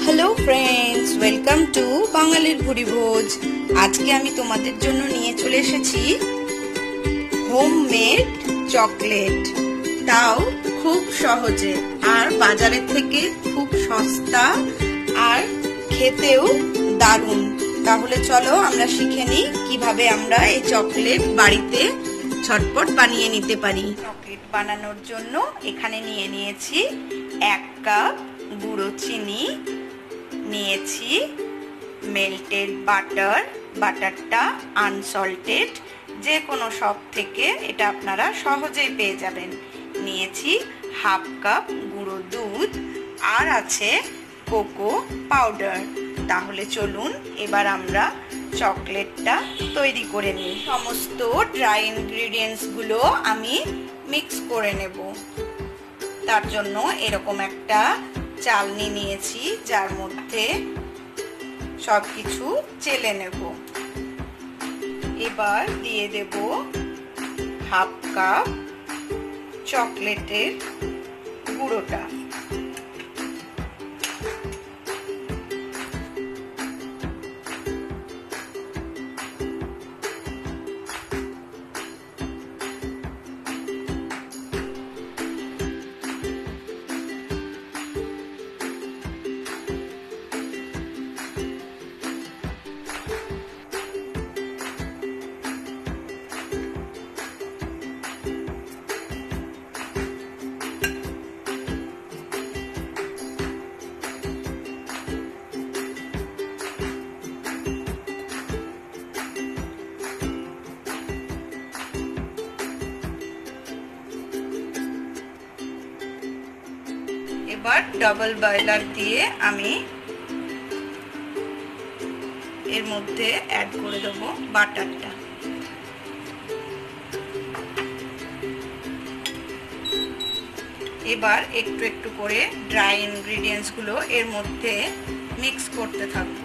Hello friends, welcome to বাঙালির ভুরি ভোজ। আজকে আমি তোমাদের জন্য নিয়ে চলে এসেছি হোমমেড চকলেট, তাও খুব সহজে আর বাজারের থেকে খুব সস্তা আর খেতেও দারুণ। তাহলে চলো আমরা শিখে নিই কিভাবে আমরা এই চকলেট বাড়িতে ঝটপট বানিয়ে নিতে পারি। চকলেট বানানোর জন্য এখানে নিয়ে নিয়েছি 1 কাপ গুঁড়ো চিনি, নিয়েছি মেল্টেড বাটার, বাটারটা আনসল্টেড, যে কোনো শপ থেকে এটা আপনারা সহজেই পেয়ে যাবেন। নিয়েছি 1/2 কাপ গুঁড়ো দুধ, আর আছে কোকো পাউডার। তাহলে চলুন এবার আমরা চকলেটটা তৈরি করে নিই। সমস্ত ড্রাই ইনগ্রিডিয়েন্টসগুলো আমি মিক্স করে নেব। তার জন্য এরকম একটা চালনি নিয়েছি, যার মধ্যে সবকিছু চেলে নেব। এবার দিয়ে দেব 1/2 কাপ চকলেটের গুঁড়োটা। এবার ডাবল বয়লার দিয়ে আমি এর মধ্যে অ্যাড করে দেব বাটারটা। এবার একটু একটু করে ড্রাই ইনগ্রিডিয়েন্টস গুলো এর মধ্যে মিক্স করতে থাকবো।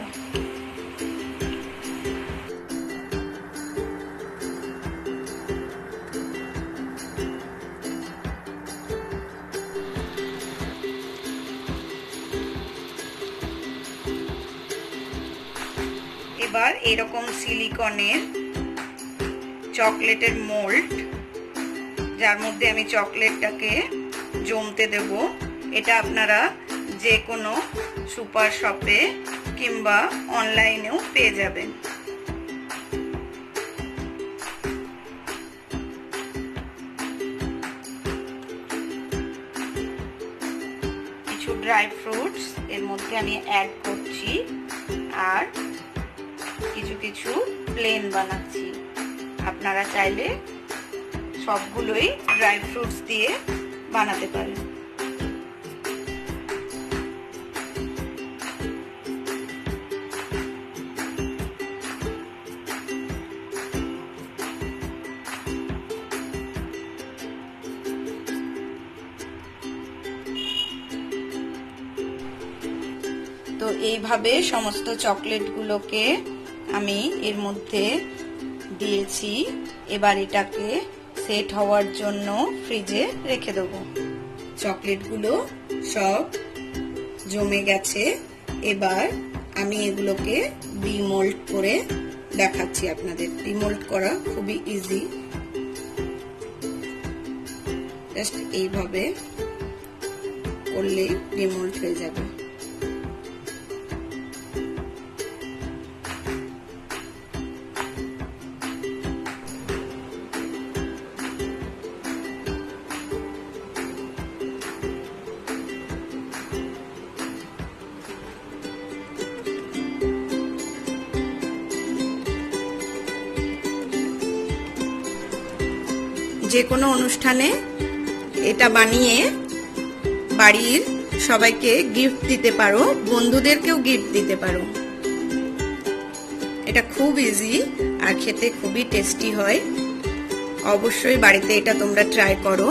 এবার এরকম সিলিকনের চকলেটের মোল্ড, যার মধ্যে আমি চকলেটটাকে জমতে দেব, এটা আপনারা যে কোনো সুপার শপে কিংবা অনলাইনেও পেয়ে যাবেন। কিছু ড্রাই ফ্রুটস এর মধ্যে আমি অ্যাড করছি, আর কিছু কিছু প্লেন বানাচ্ছি। আপনারা চাইলে সবগুলোই ড্রাই ফ্রুটস দিয়ে বানাতে পারেন। তো এইভাবে সমস্ত চকলেটগুলোকে আমি এর মধ্যে দিয়েছি। এবার এটাকে সেট হওয়ার জন্য ফ্রিজে রেখে দেবো। চকলেটগুলো সব জমে গেছে। এবার আমি এগুলোকে ডিমোল্ড করে দেখাচ্ছি আপনাদের। ডিমোল্ড করা খুবই ইজি, জাস্ট এইভাবে করলে ডিমোল্ড হয়ে যাবে। যে কোনো অনুষ্ঠানে এটা বানিয়ে বাড়ির সবাইকে গিফট দিতে পারো, বন্ধুদেরকেও গিফট দিতে পারো। এটা খুব ইজি আর খেতে খুবই টেস্টি হয়। অবশ্যই বাড়িতে এটা তোমরা ট্রাই করো,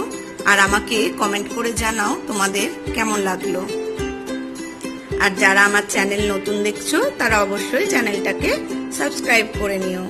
আর আমাকে কমেন্ট করে জানাও তোমাদের কেমন লাগলো। আর যারা আমার চ্যানেল নতুন দেখছো তারা অবশ্যই চ্যানেলটাকে সাবস্ক্রাইব করে নিও।